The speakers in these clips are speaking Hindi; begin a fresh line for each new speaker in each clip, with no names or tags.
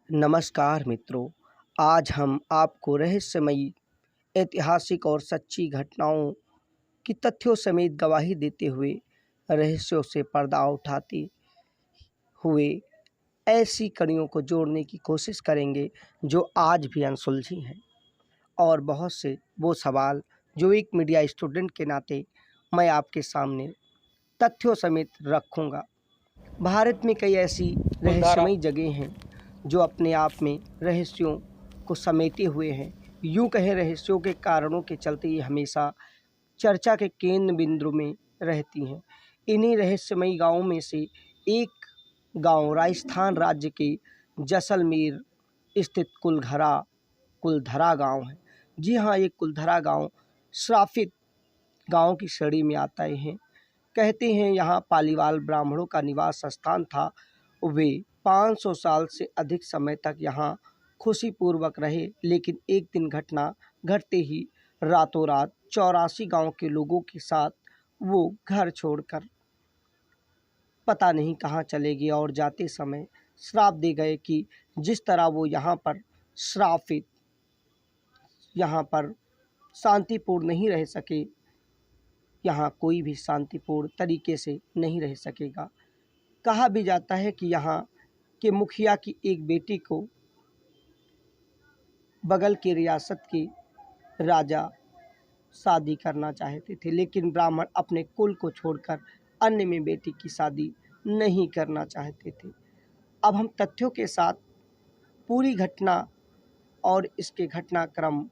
नमस्कार मित्रों, आज हम आपको रहस्यमयी, ऐतिहासिक और सच्ची घटनाओं की तथ्यों समेत गवाही देते हुए रहस्यों से पर्दा उठाते हुए ऐसी कड़ियों को जोड़ने की कोशिश करेंगे जो आज भी अनसुलझी हैं और बहुत से वो सवाल जो एक मीडिया स्टूडेंट के नाते मैं आपके सामने तथ्यों समेत रखूँगा। भारत में कई ऐसी रहस्यमयी जगह हैं जो अपने आप में रहस्यों को समेटे हुए हैं। यूँ कहें, रहस्यों के कारणों के चलते ये हमेशा चर्चा के केंद्र बिंदु में रहती हैं। इन्हीं रहस्यमयी गाँवों में से एक गांव राजस्थान राज्य के जैसलमेर स्थित कुलधरा गांव है। जी हाँ, ये कुलधरा गांव श्रापित गांव की श्रेणी में आता है। कहते हैं यहाँ पालीवाल ब्राह्मणों का निवास स्थान था। वे 500 साल से अधिक समय तक यहाँ खुशीपूर्वक रहे, लेकिन एक दिन घटना घटते ही रातों रात 84 गांव के लोगों के साथ वो घर छोड़कर पता नहीं कहाँ चले गए और जाते समय श्राप दे गए कि जिस तरह वो यहाँ पर शांतिपूर्ण नहीं रह सके, यहाँ कोई भी शांतिपूर्ण तरीके से नहीं रह सकेगा। कहा भी जाता है कि यहाँ के मुखिया की एक बेटी को बगल की रियासत के राजा शादी करना चाहते थे, लेकिन ब्राह्मण अपने कुल को छोड़कर अन्य में बेटी की शादी नहीं करना चाहते थे। अब हम तथ्यों के साथ पूरी घटना और इसके घटनाक्रम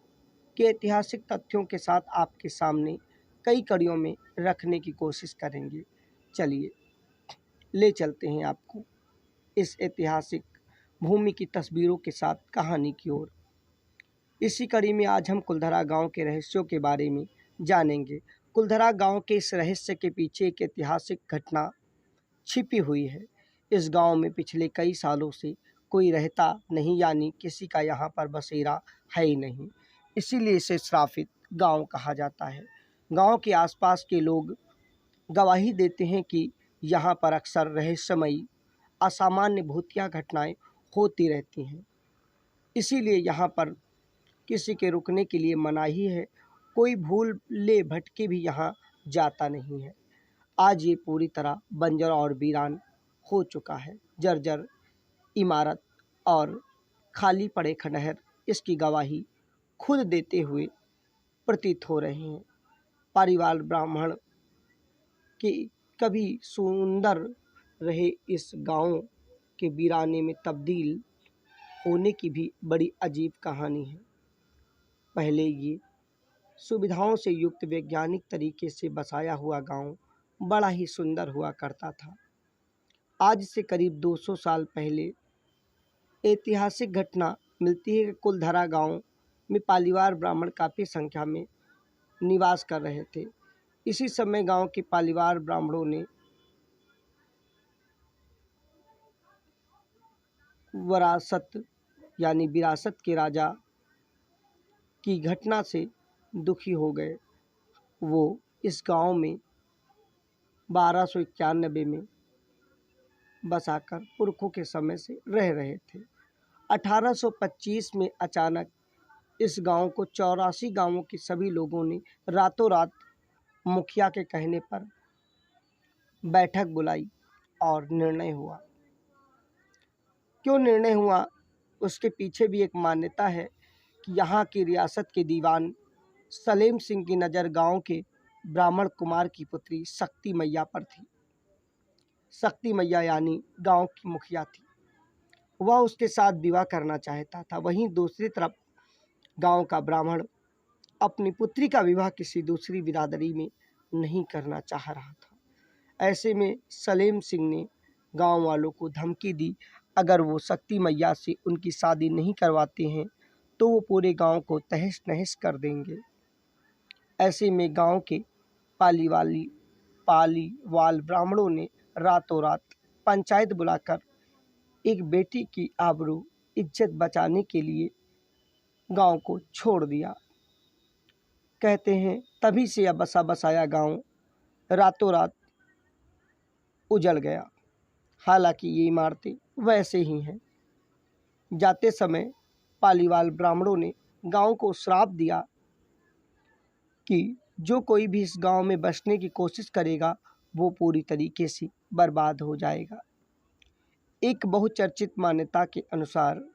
के ऐतिहासिक तथ्यों के साथ आपके सामने कई कड़ियों में रखने की कोशिश करेंगे। चलिए ले चलते हैं आपको इस ऐतिहासिक भूमि की तस्वीरों के साथ कहानी की ओर। इसी कड़ी में आज हम कुलधरा गांव के रहस्यों के बारे में जानेंगे। कुलधरा गांव के इस रहस्य के पीछे एक ऐतिहासिक घटना छिपी हुई है। इस गांव में पिछले कई सालों से कोई रहता नहीं, यानी किसी का यहाँ पर बसेरा है ही नहीं। इसीलिए इसे श्रापित गांव कहा जाता है। गांव के आसपास के लोग गवाही देते हैं कि यहाँ पर अक्सर रहस्यमयी असामान्य भूतिया घटनाएं होती रहती हैं। इसीलिए यहाँ पर किसी के रुकने के लिए मनाही है। कोई भूले भटके भी यहाँ जाता नहीं है। आज ये पूरी तरह बंजर और वीरान हो चुका है। जर्जर इमारत और खाली पड़े खंडहर इसकी गवाही खुद देते हुए प्रतीत हो रहे हैं। पालीवाल ब्राह्मण के कभी सुंदर रहे इस गांव के वीराने में तब्दील होने की भी बड़ी अजीब कहानी है। पहले ये सुविधाओं से युक्त वैज्ञानिक तरीके से बसाया हुआ गांव बड़ा ही सुंदर हुआ करता था। आज से करीब 200 साल पहले ऐतिहासिक घटना मिलती है कि कुलधरा गांव में पालीवाल ब्राह्मण काफ़ी संख्या में निवास कर रहे थे। इसी समय गांव के पालीवाल ब्राह्मणों ने विरासत के राजा की घटना से दुखी हो गए। वो इस गांव में 1291 में बसाकर पुरखों के समय से रह रहे थे। 1825 में अचानक इस गांव को 84 गांवों के सभी लोगों ने रातों रात मुखिया के कहने पर बैठक बुलाई और निर्णय हुआ। क्यों निर्णय हुआ, उसके पीछे भी एक मान्यता है कि यहाँ की रियासत के दीवान सलेम सिंह की नज़र गांव के ब्राह्मण कुमार की पुत्री शक्ति मैया पर थी। शक्ति मैया यानी गांव की मुखिया थी। वह उसके साथ विवाह करना चाहता था। वहीं दूसरी तरफ गांव का ब्राह्मण अपनी पुत्री का विवाह किसी दूसरी बिरादरी में नहीं करना चाह रहा था। ऐसे में सलेम सिंह ने गांव वालों को धमकी दी, अगर वो शक्ति मैया से उनकी शादी नहीं करवाते हैं तो वो पूरे गांव को तहस नहस कर देंगे। ऐसे में गांव के पालीवाल ब्राह्मणों ने रातों रात पंचायत बुलाकर एक बेटी की आबरू इज्जत बचाने के लिए गांव को छोड़ दिया। कहते हैं तभी से यह बसा बसाया गांव रातों रात उजड़ गया। हालांकि ये इमारतें वैसे ही हैं जाते समय पालीवाल ब्राह्मणों ने गांव को श्राप दिया कि जो कोई भी इस गांव में बसने की कोशिश करेगा वो पूरी तरीके से बर्बाद हो जाएगा। एक बहुचर्चित मान्यता के अनुसार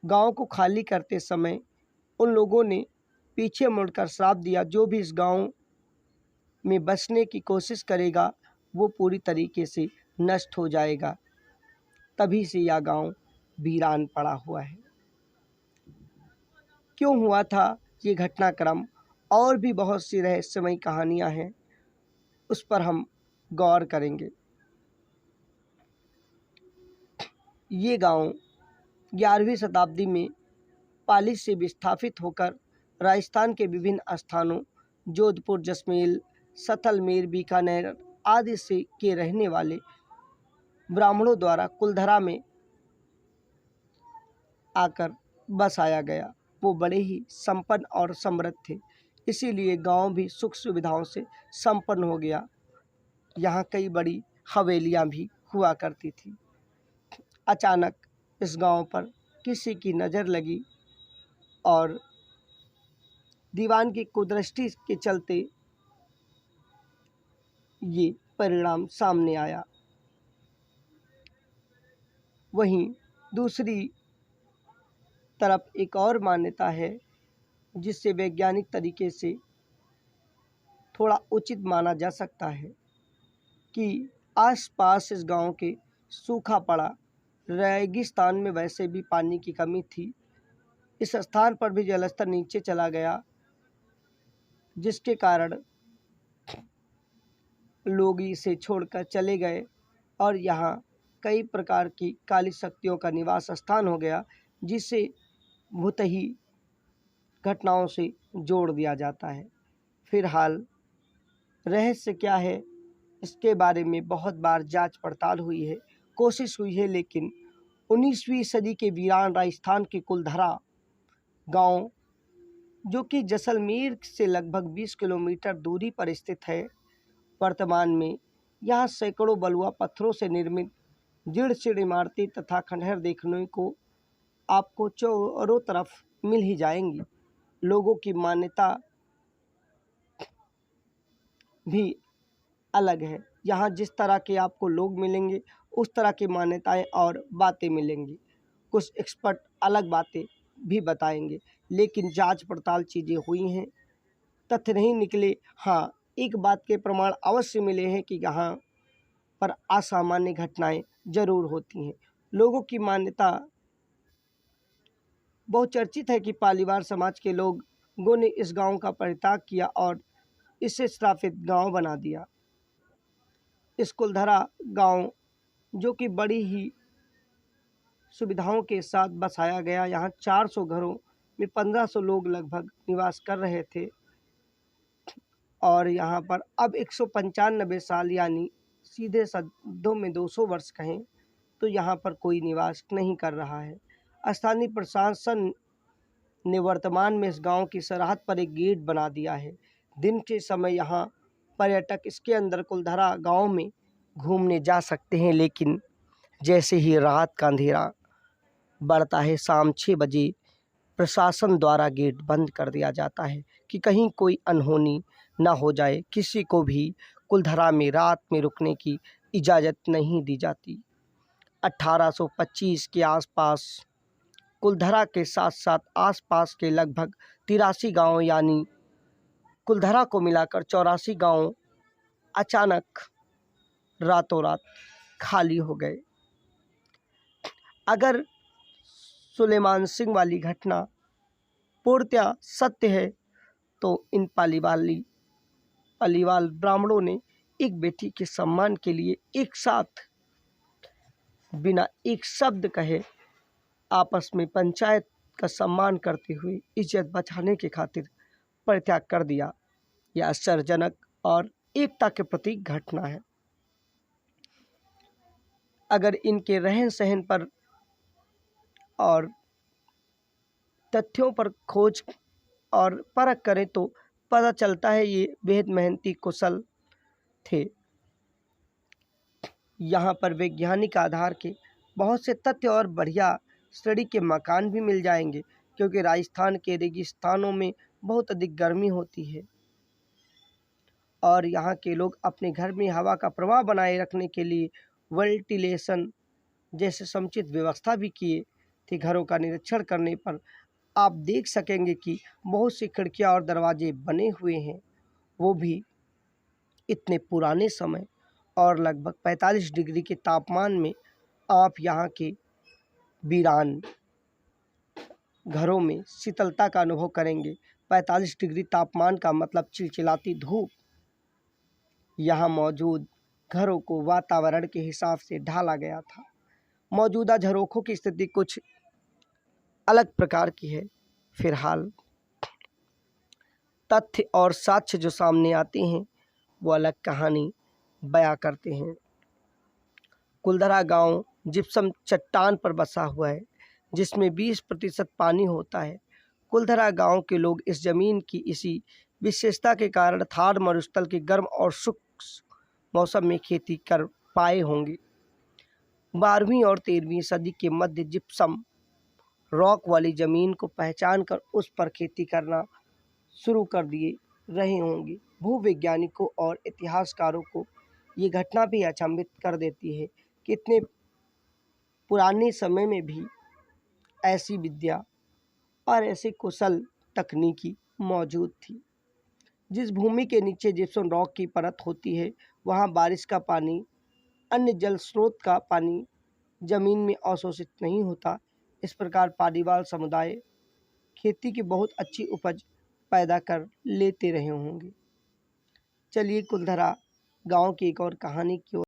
गांव को खाली करते समय उन लोगों ने पीछे मुड़कर श्राप दिया, जो भी इस गांव में बसने की कोशिश करेगा वो पूरी तरीके से नष्ट हो जाएगा। तभी से यह गांव वीरान पड़ा हुआ है। क्यों हुआ था ये घटनाक्रम, और भी बहुत सी रहस्यमयी कहानियां हैं, उस पर हम गौर करेंगे। ये गांव 11वीं शताब्दी में पाली से विस्थापित होकर राजस्थान के विभिन्न स्थानों जोधपुर, जैसलमेर, सतलमेर, बीकानेर आदि से के रहने वाले ब्राह्मणों द्वारा कुलधरा में आकर बसाया गया। वो बड़े ही संपन्न और समृद्ध थे, इसीलिए गांव भी सुख सुविधाओं से संपन्न हो गया। यहाँ कई बड़ी हवेलियाँ भी हुआ करती थी। अचानक इस गांव पर किसी की नज़र लगी और दीवान की कुदृष्टि के चलते ये परिणाम सामने आया। वहीं दूसरी तरफ एक और मान्यता है जिससे वैज्ञानिक तरीके से थोड़ा उचित माना जा सकता है कि आसपास इस गांव के सूखा पड़ा रेगिस्तान में वैसे भी पानी की कमी थी। इस स्थान पर भी जलस्तर नीचे चला गया, जिसके कारण लोग इसे छोड़कर चले गए और यहाँ कई प्रकार की काली शक्तियों का निवास स्थान हो गया, जिसे भूतही घटनाओं से जोड़ दिया जाता है। फिलहाल रहस्य क्या है, इसके बारे में बहुत बार जांच पड़ताल हुई है, कोशिश हुई है, लेकिन 19वीं सदी के वीरान राजस्थान के कुलधरा गांव, जो कि जैसलमेर से लगभग 20 किलोमीटर दूरी पर स्थित है, वर्तमान में यहाँ सैकड़ों बलुआ पत्थरों से निर्मित जीर्ण इमारतें तथा खंडहर देखने को आपको चारों तरफ मिल ही जाएंगी। लोगों की मान्यता भी अलग है। यहाँ जिस तरह के आपको लोग मिलेंगे उस तरह की मान्यताएं और बातें मिलेंगी। कुछ एक्सपर्ट अलग बातें भी बताएंगे, लेकिन जांच पड़ताल चीज़ें हुई हैं, तथ्य नहीं निकले। हाँ, एक बात के प्रमाण अवश्य मिले हैं कि यहाँ पर असामान्य घटनाएं जरूर होती हैं। लोगों की मान्यता बहुत चर्चित है कि पालीवाल समाज के लोगों ने इस गांव का परित्याग किया और इसे श्रापित गांव बना दिया। इस कुलधरा गांव, जो कि बड़ी ही सुविधाओं के साथ बसाया गया, यहाँ 400 घरों में 1500 लोग लगभग निवास कर रहे थे और यहाँ पर अब 195 साल यानी सीधे शब्दों में 200 वर्ष कहें तो यहाँ पर कोई निवास नहीं कर रहा है। स्थानीय प्रशासन ने वर्तमान में इस गांव की सरहद पर एक गेट बना दिया है। दिन के समय यहाँ पर्यटक इसके अंदर कुलधरा गांव में घूमने जा सकते हैं, लेकिन जैसे ही रात का अंधेरा बढ़ता है, शाम 6 बजे प्रशासन द्वारा गेट बंद कर दिया जाता है कि कहीं कोई अनहोनी ना हो जाए। किसी को भी कुलधरा में रात में रुकने की इजाज़त नहीं दी जाती। 1825 के आसपास कुलधरा के साथ साथ आसपास के लगभग 83 गांव यानी कुलधरा को मिलाकर 84 गांव अचानक रातों रात खाली हो गए। अगर सुलेमान सिंह वाली घटना पूर्णतः सत्य है तो इन पालीवाल ब्राह्मणों ने एक बेटी के सम्मान के लिए एक साथ बिना एक शब्द कहे आपस में पंचायत का सम्मान करते हुए इज्जत बचाने के खातिर परित्याग कर दिया। यह आश्चर्यजनक और एकता के प्रतीक घटना है। अगर इनके रहन सहन पर और तथ्यों पर खोज और परख करें तो पता चलता है ये बेहद मेहनती कुशल थे। यहाँ पर वैज्ञानिक आधार के बहुत से तथ्य और बढ़िया सड़ी के मकान भी मिल जाएंगे, क्योंकि राजस्थान के रेगिस्तानों में बहुत अधिक गर्मी होती है और यहाँ के लोग अपने घर में हवा का प्रवाह बनाए रखने के लिए वेंटिलेशन जैसे समुचित व्यवस्था भी किए थे। घरों का निरीक्षण करने पर आप देख सकेंगे कि बहुत सी खिड़कियां और दरवाजे बने हुए हैं, वो भी इतने पुराने समय, और लगभग 45 डिग्री के तापमान में आप यहाँ के वीरान घरों में शीतलता का अनुभव करेंगे। 45 डिग्री तापमान का मतलब चिलचिलाती धूप। यहाँ मौजूद घरों को वातावरण के हिसाब से ढाला गया था। मौजूदा झरोखों की स्थिति कुछ अलग प्रकार की है। फिलहाल तथ्य और साक्ष्य जो सामने आते हैं वो अलग कहानी बयां करते हैं। कुलधरा गांव जिप्सम चट्टान पर बसा हुआ है, जिसमें 20% पानी होता है। कुलधरा गांव के लोग इस जमीन की इसी विशेषता के कारण थार मरुस्थल के गर्म और शुष्क मौसम में खेती कर पाए होंगे। 12वीं और 13वीं सदी के मध्य जिप्सम रॉक वाली जमीन को पहचान कर उस पर खेती करना शुरू कर दिए रहे होंगे। भूवैज्ञानिकों और इतिहासकारों को ये घटना भी अचंभित कर देती है कि इतने पुराने समय में भी ऐसी विद्या और ऐसी कुशल तकनीकी मौजूद थी। जिस भूमि के नीचे जिप्सम रॉक की परत होती है, वहाँ बारिश का पानी, अन्य जल स्रोत का पानी जमीन में अवशोषित नहीं होता। इस प्रकार पानीवाल समुदाय खेती की बहुत अच्छी उपज पैदा कर लेते रहे होंगे। चलिए कुलधरा गांव की एक और कहानी की ओर